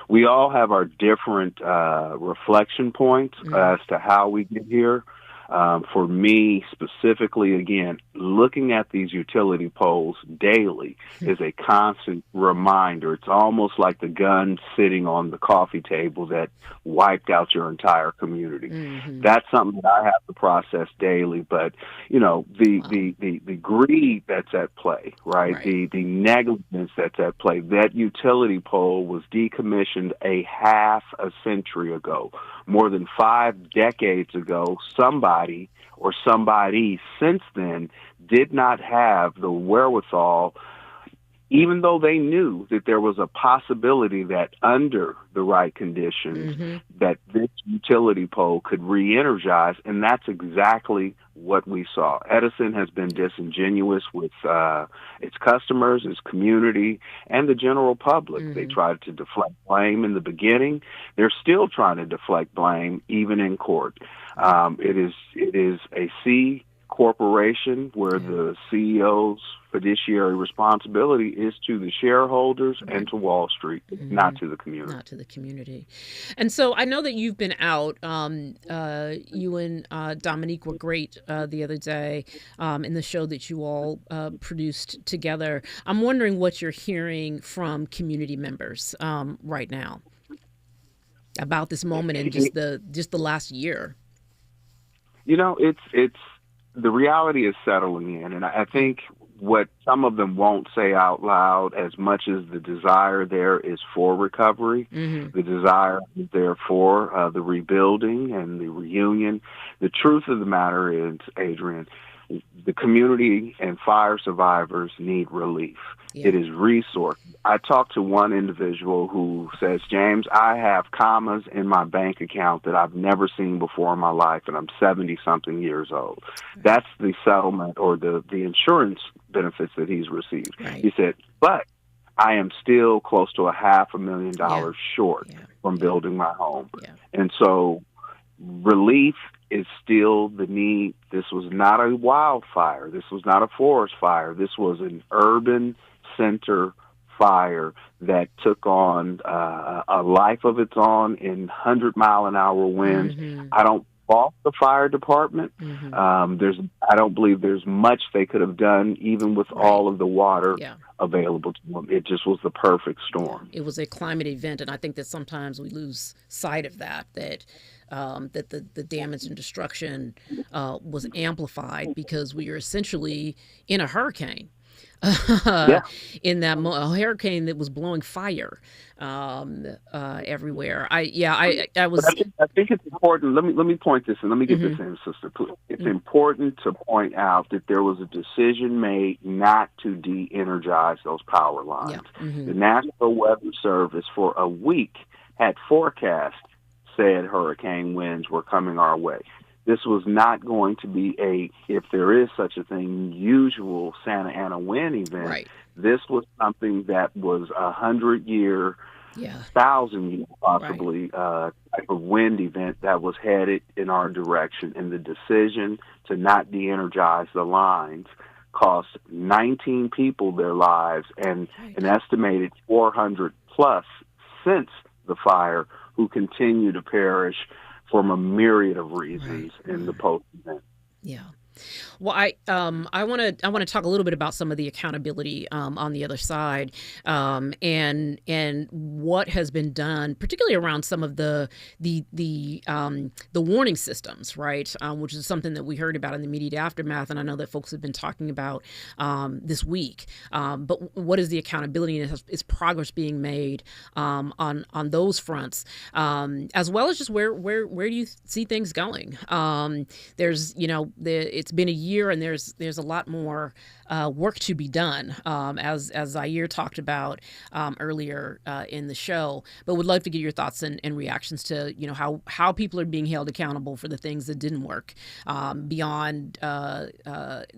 Speaker 21: we all have our different reflection points as to how we get here. For me specifically, again, looking at these utility poles daily is a constant reminder. It's almost like the gun sitting on the coffee table that wiped out your entire community. That's something that I have to process daily. But, you know, the greed that's at play, right? The negligence that's at play. That utility pole was decommissioned a half a century ago. More than 5 decades ago, somebody or somebody since then did not have the wherewithal, even though they knew that there was a possibility that under the right conditions that this utility pole could re-energize, and that's exactly what we saw. Edison has been disingenuous with its customers, its community, and the general public. They tried to deflect blame in the beginning. They're still trying to deflect blame, even in court. It is a C corporation where the CEO's fiduciary responsibility is to the shareholders and to Wall Street, not to the community.
Speaker 4: Not to the community. And so I know that you've been out. You and Dominique were great the other day in the show that you all produced together. I'm wondering what you're hearing from community members right now about this moment and just the last year.
Speaker 21: You know, it's the reality is settling in, and I think what some of them won't say out loud, as much as the desire there is for recovery, the desire is there for the rebuilding and the reunion. The truth of the matter is, Adrianne, the community and fire survivors need relief. It is resource. I talked to one individual who says, James, I have commas in my bank account that I've never seen before in my life, and I'm 70-something years old. That's the settlement or the insurance benefits that he's received. He said, but I am still close to $500,000 short from building my home. And so relief is still the need. This was not a wildfire. This was not a forest fire. This was an urban center fire that took on a life of its own in 100-mile-an-hour winds. I don't fault the fire department. I don't believe there's much they could have done, even with all of the water available to them. It just was the perfect storm.
Speaker 4: It was a climate event, and I think that sometimes we lose sight of that the damage and destruction was amplified because we are essentially in a hurricane. In that a hurricane that was blowing fire everywhere. I was.
Speaker 21: I think it's important. Let me point this and let me get this in, sister. It's important to point out that there was a decision made not to de-energize those power lines. The National Weather Service for a week had forecast said hurricane winds were coming our way. This was not going to be if there is such a thing, usual Santa Ana wind event. This was something that was 100-year, 1,000-year possibly type of wind event that was headed in our direction. And the decision to not de-energize the lines cost 19 people their lives and an estimated 400 plus since the fire who continue to perish from a myriad of reasons in the post-event.
Speaker 4: Well, I want to talk a little bit about some of the accountability on the other side, and what has been done, particularly around some of the warning systems, right? Which is something that we heard about in the immediate aftermath, and I know that folks have been talking about this week. But what is the accountability, and is progress being made on those fronts, as well as just where do you see things going? There's it's been a year, and there's a lot more work to be done, as Zaire talked about earlier in the show. But would love to get your thoughts and reactions to how people are being held accountable for the things that didn't work beyond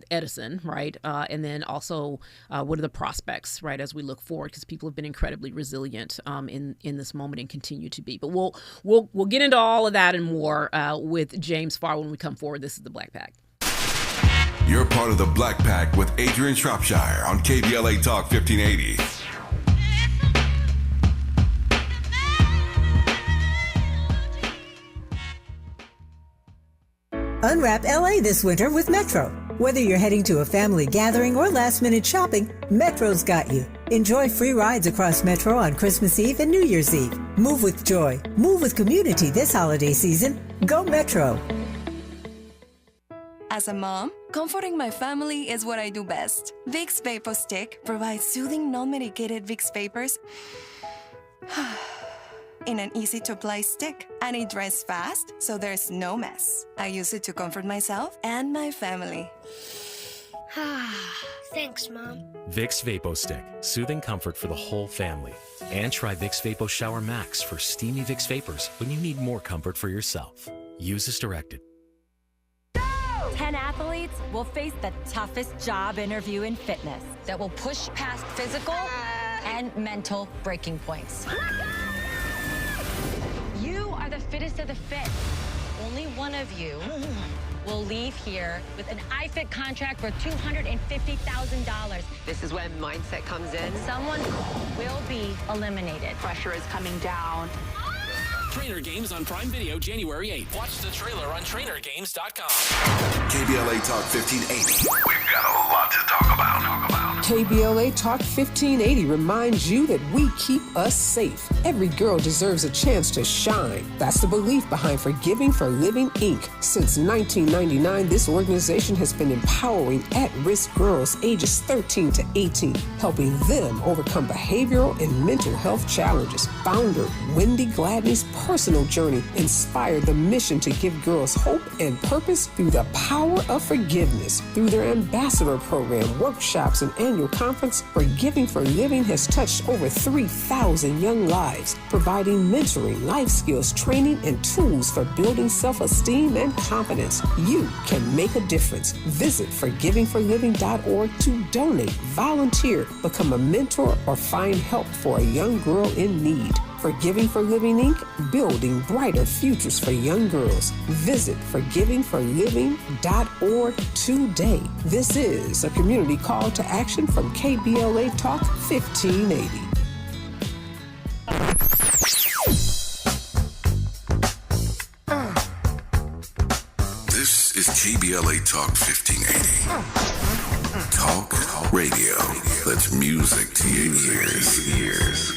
Speaker 4: Edison, right? And then also what are the prospects, right, as we look forward, because people have been incredibly resilient in this moment and continue to be. But we'll get into all of that and more with James Farr when we come forward. This is the Black Pack.
Speaker 11: You're part of the Black Pack with Adrianne Shropshire on KBLA Talk 1580.
Speaker 2: Unwrap LA this winter with Metro. Whether you're heading to a family gathering or last-minute shopping, Metro's got you. Enjoy free rides across Metro on Christmas Eve and New Year's Eve. Move with joy. Move with community this holiday season. Go Metro.
Speaker 22: As a mom, comforting my family is what I do best. Vicks Vapor Stick provides soothing, non-medicated Vicks vapors in an easy-to-apply stick, and it dries fast, so there's no mess. I use it to comfort myself and my family.
Speaker 23: Thanks, Mom.
Speaker 24: Vicks Vapo Stick, soothing comfort for the whole family. And try Vicks Vapo Shower Max for steamy Vicks Vapors when you need more comfort for yourself. Use as directed.
Speaker 25: 10 athletes will face the toughest job interview in fitness that will push past physical and mental breaking points. You are the fittest of the fit. Only one of you will leave here with an iFit contract for $250,000.
Speaker 26: This is when mindset comes in.
Speaker 25: Someone will be eliminated.
Speaker 26: Pressure is coming down.
Speaker 27: Trainer Games on Prime Video January 8th. Watch the trailer on trainergames.com.
Speaker 11: KBLA Talk 1580. We've got a lot to talk about.
Speaker 28: KBLA Talk 1580 reminds you that we keep us safe. Every girl deserves a chance to shine. That's the belief behind Forgiving for Living, Inc. Since 1999, this organization has been empowering at-risk girls ages 13 to 18, helping them overcome behavioral and mental health challenges. Founder Wendy Gladney's personal journey inspired the mission to give girls hope and purpose through the power of forgiveness. Through their ambassador program, workshops, and annual conference, Forgiving for Living has touched over 3,000 young lives, providing mentoring, life skills, training, and tools for building self-esteem and confidence. You can make a difference. Visit forgivingforliving.org to donate, volunteer, become a mentor, or find help for a young girl in need. Forgiving for Living, Inc., building brighter futures for young girls. Visit forgivingforliving.org today. This is a community call to action from KBLA Talk 1580.
Speaker 11: This is KBLA Talk 1580. Talk radio. That's music to your ears.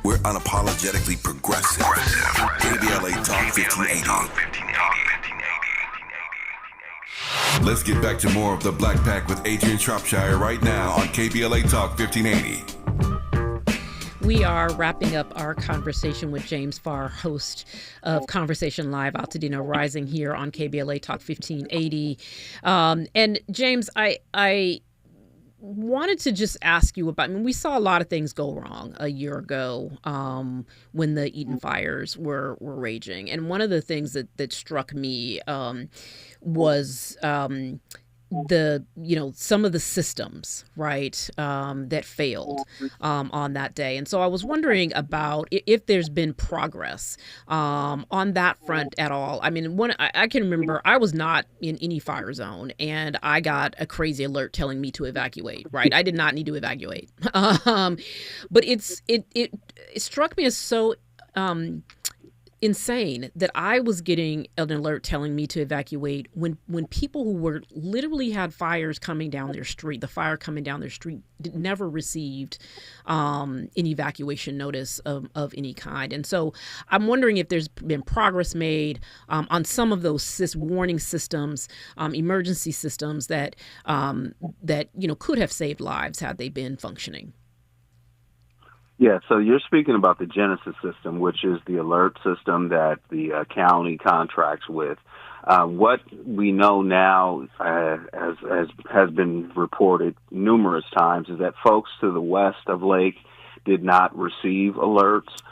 Speaker 11: We're unapologetically progressive. KBLA Talk 1580. Let's get back to more of the Black Pack with Adrianne Shropshire right now on KBLA Talk 1580.
Speaker 4: We are wrapping up our conversation with James Farr, host of Conversation Live, Altadena Rising here on KBLA Talk 1580. And James, I wanted to just ask you about, we saw a lot of things go wrong a year ago when the Eaton fires were raging. And one of the things that struck me was some of the systems, right, that failed on that day. And so I was wondering about if there's been progress on that front at all. I mean, I can remember I was not in any fire zone and I got a crazy alert telling me to evacuate, right? I did not need to evacuate. But it struck me as so insane that I was getting an alert telling me to evacuate when people who literally had fires coming down their street, the fire coming down their street, never received an evacuation notice of any kind. And so I'm wondering if there's been progress made on some of those warning systems, emergency systems that could have saved lives had they been functioning.
Speaker 21: Yeah, so you're speaking about the Genesis system, which is the alert system that the county contracts with. What we know now, as has been reported numerous times, is that folks to the west of Lake did not receive alerts.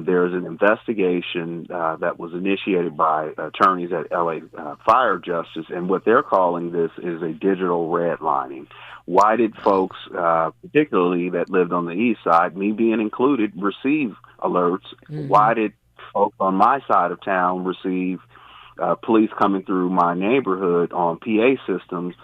Speaker 21: There is an investigation that was initiated by attorneys at LA Fire Justice, and what they're calling this is a digital redlining. Why did folks, particularly that lived on the east side, me being included, receive alerts? Mm-hmm. Why did folks on my side of town receive police coming through my neighborhood on PA systems,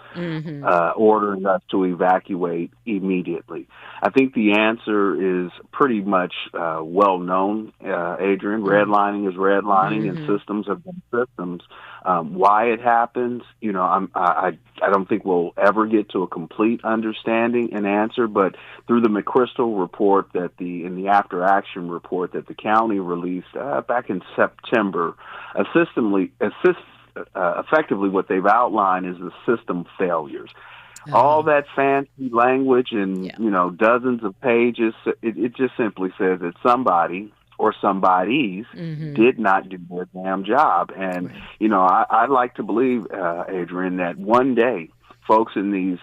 Speaker 21: ordering us to evacuate immediately. I think the answer is pretty much well known, Adrian. Redlining is redlining, and systems have been systems. Why it happens, I don't think we'll ever get to a complete understanding and answer. But through the McChrystal report in the after action report that the county released back in September, effectively what they've outlined is the system failures. All that fancy language and dozens of pages, it just simply says that somebody or somebodies did not do their damn job. And I'd like to believe, Adrian, that one day folks in these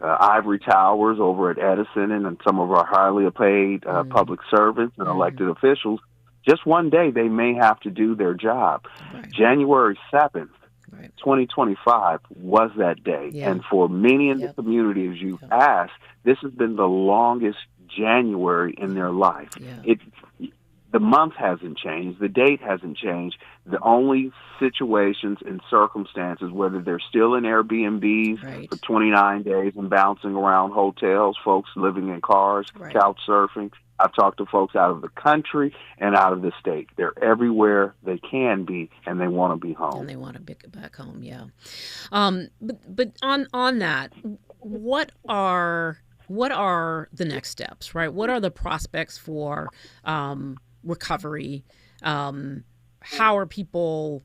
Speaker 21: ivory towers over at Edison and some of our highly paid public servants and elected officials, just one day they may have to do their job. January 7th, 2025 was that day. Yeah. And for many in the community, as you've asked, this has been the longest January in their life. Yeah. The month hasn't changed. The date hasn't changed. The only situations and circumstances, whether they're still in Airbnbs for 29 days and bouncing around hotels, folks living in cars, couch surfing. I've talked to folks out of the country and out of the state. They're everywhere they can be, and they want to be home.
Speaker 4: And they want to be back home, yeah. But on that, what are the next steps, right? What are the prospects for recovery? How are people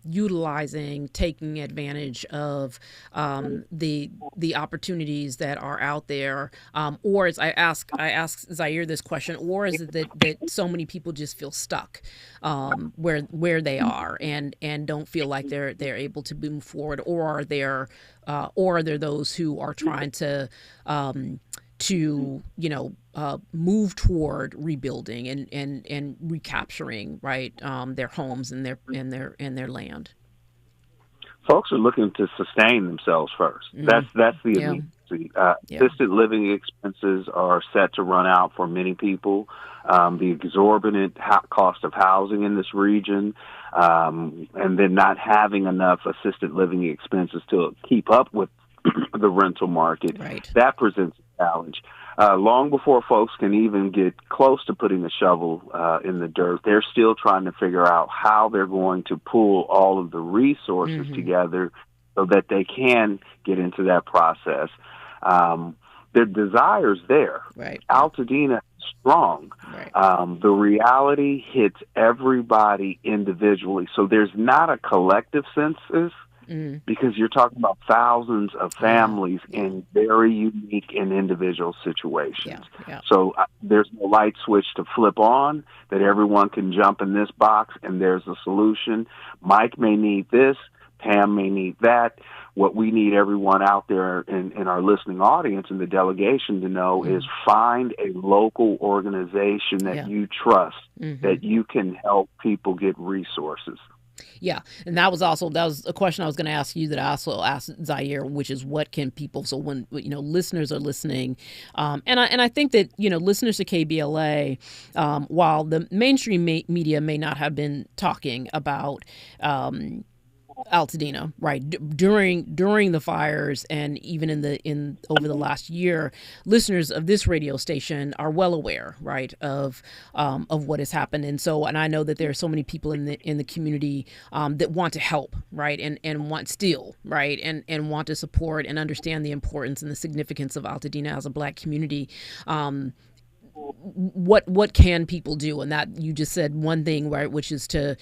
Speaker 4: utilizing, taking advantage of the opportunities that are out there, or as I ask Zaire this question, or is it that so many people just feel stuck where they are and don't feel like they're able to move forward, or are there those who are trying to move toward rebuilding and recapturing their homes and their land?
Speaker 21: Folks are looking to sustain themselves first. That's the immediacy. Assisted living expenses are set to run out for many people. The exorbitant cost of housing in this region, and then not having enough assisted living expenses to keep up with the rental market, that presents a challenge. Long before folks can even get close to putting a shovel in the dirt, they're still trying to figure out how they're going to pull all of the resources together so that they can get into that process. Their desire's there. Altadena is strong. The reality hits everybody individually. So there's not a collective census, because you're talking about thousands of families in very unique and individual situations. So there's no light switch to flip on that everyone can jump in this box and there's a solution. Mike may need this, Pam may need that. What we need everyone out there in our listening audience and the delegation to know is find a local organization that you trust, that you can help people get resources.
Speaker 4: Yeah, and that was a question I was going to ask you that I also asked Zaire, which is what can people? So when listeners are listening, and I think that listeners to KBLA, while the mainstream media may not have been talking about Altadena, during the fires, and even over the last year, listeners of this radio station are well aware, of what has happened, and I know that there are so many people in the community that want to help, and want still, and want to support and understand the importance and the significance of Altadena as a Black community. What can people do? And that you just said one thing, which is to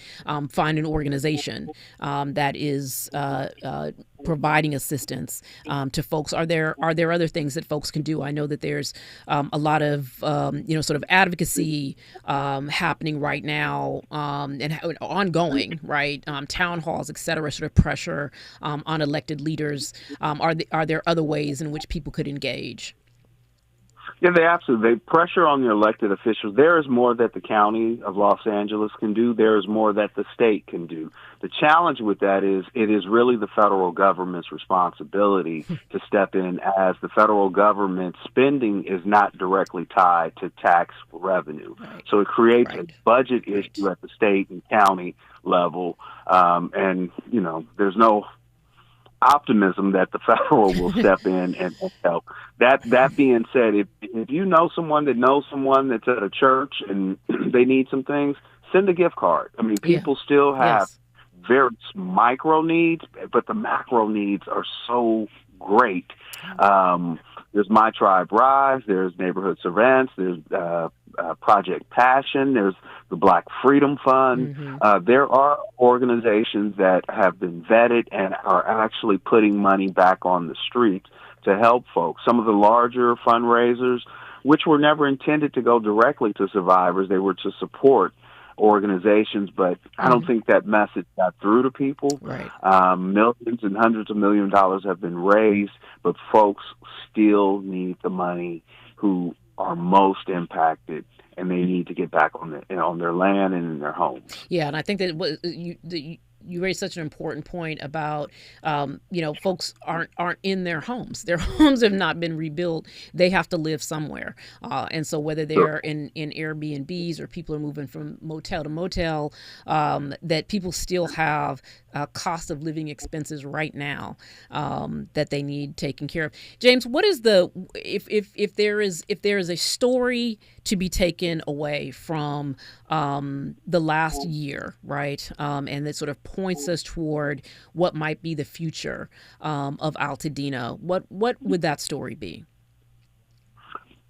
Speaker 4: find an organization that is providing assistance to folks. Are there other things that folks can do? I know that there's a lot of sort of advocacy happening right now and ongoing, town halls, et cetera, sort of pressure on elected leaders. Are there other ways in which people could engage?
Speaker 21: Yeah, they absolutely. They pressure on the elected officials. There is more that the county of Los Angeles can do. There is more that the state can do. The challenge with that is it is really the federal government's responsibility to step in, as the federal government spending is not directly tied to tax revenue. Right. So it creates a budget issue at the state and county level. And, you know, there's no optimism that the federal will step in and help. That being said, if you know someone that knows someone that's at a church and they need some things, send a gift card. I mean, people still have very micro needs, but the macro needs are so great. There's My Tribe Rise, there's Neighborhood Servants, there's Project Passion, there's the Black Freedom Fund. Mm-hmm. There are organizations that have been vetted and are actually putting money back on the streets to help folks. Some of the larger fundraisers, which were never intended to go directly to survivors, they were to support organizations, but I don't think that message got through to people. Right. Millions and hundreds of millions of dollars have been raised, but folks still need the money who are most impacted, and they need to get back on their land and in their homes.
Speaker 4: Yeah, and I think that you raised such an important point about, folks aren't in their homes. Their homes have not been rebuilt. They have to live somewhere. And so whether they're in Airbnbs or people are moving from motel to motel, that people still have cost of living expenses right now that they need taken care of. James, what is if there is a story to be taken away from the last year, right? And that sort of points us toward what might be the future of Altadena. What would that story be?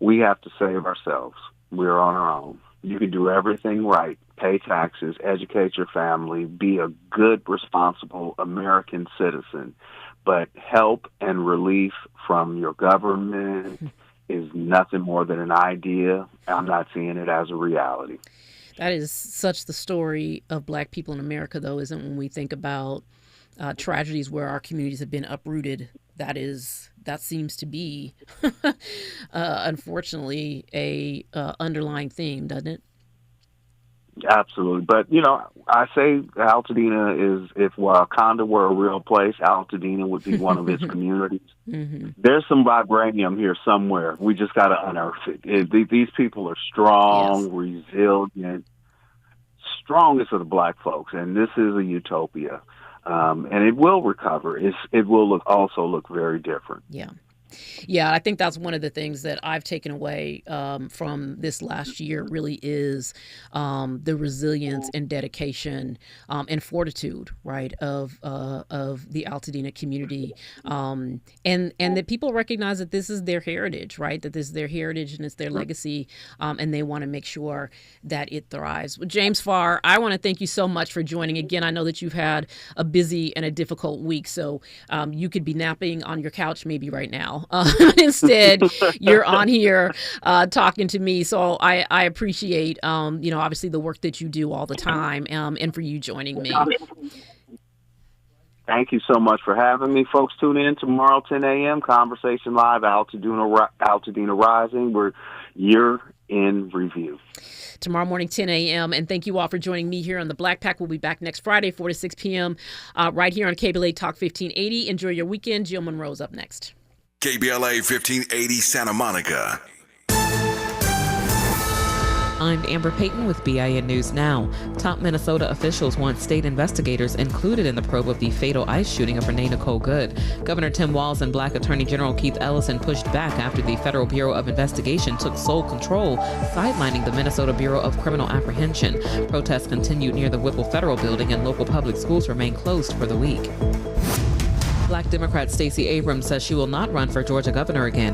Speaker 21: We have to save ourselves. We're on our own. You can do everything right. Pay taxes, educate your family, be a good, responsible American citizen. But help and relief from your government is nothing more than an idea. I'm not seeing it as a reality.
Speaker 4: That is such the story of Black people in America, though, isn't it? When we think about tragedies where our communities have been uprooted, that seems to be, unfortunately, a underlying theme, doesn't it?
Speaker 21: Absolutely. But, I say Altadena is, if Wakanda were a real place, Altadena would be one of its communities. Mm-hmm. There's some vibranium here somewhere. We just got to unearth it. These people are strong, resilient, strongest of the Black folks, and this is a utopia. And it will recover. It will also look very different.
Speaker 4: Yeah. Yeah, I think that's one of the things that I've taken away from this last year really is the resilience and dedication and fortitude, right, of the Altadena community, and that people recognize that this is their heritage, right, that this is their heritage and it's their legacy, and they want to make sure that it thrives. Well, James Farr, I want to thank you so much for joining again. I know that you've had a busy and a difficult week, so you could be napping on your couch maybe right now. Instead, you're on here talking to me. So I appreciate, obviously the work that you do all the time and for you joining me.
Speaker 21: Thank you so much for having me. Folks, tune in tomorrow, 10 a.m., Conversation Live, Altadena Rising. We're year in review.
Speaker 4: Tomorrow morning, 10 a.m. And thank you all for joining me here on the Black Pack. We'll be back next Friday, 4 to 6 p.m. Right here on KBLA Talk 1580. Enjoy your weekend. Jill Monroe's up next.
Speaker 11: KBLA 1580 Santa Monica.
Speaker 12: I'm Amber Payton with BIN News Now. Top Minnesota officials want state investigators included in the probe of the fatal ICE shooting of Renee Nicole Good. Governor Tim Walz and Black Attorney General Keith Ellison pushed back after the Federal Bureau of Investigation took sole control, sidelining the Minnesota Bureau of Criminal Apprehension. Protests continued near the Whipple Federal Building, and local public schools remain closed for the week. Black Democrat Stacey Abrams says she will not run for Georgia governor again.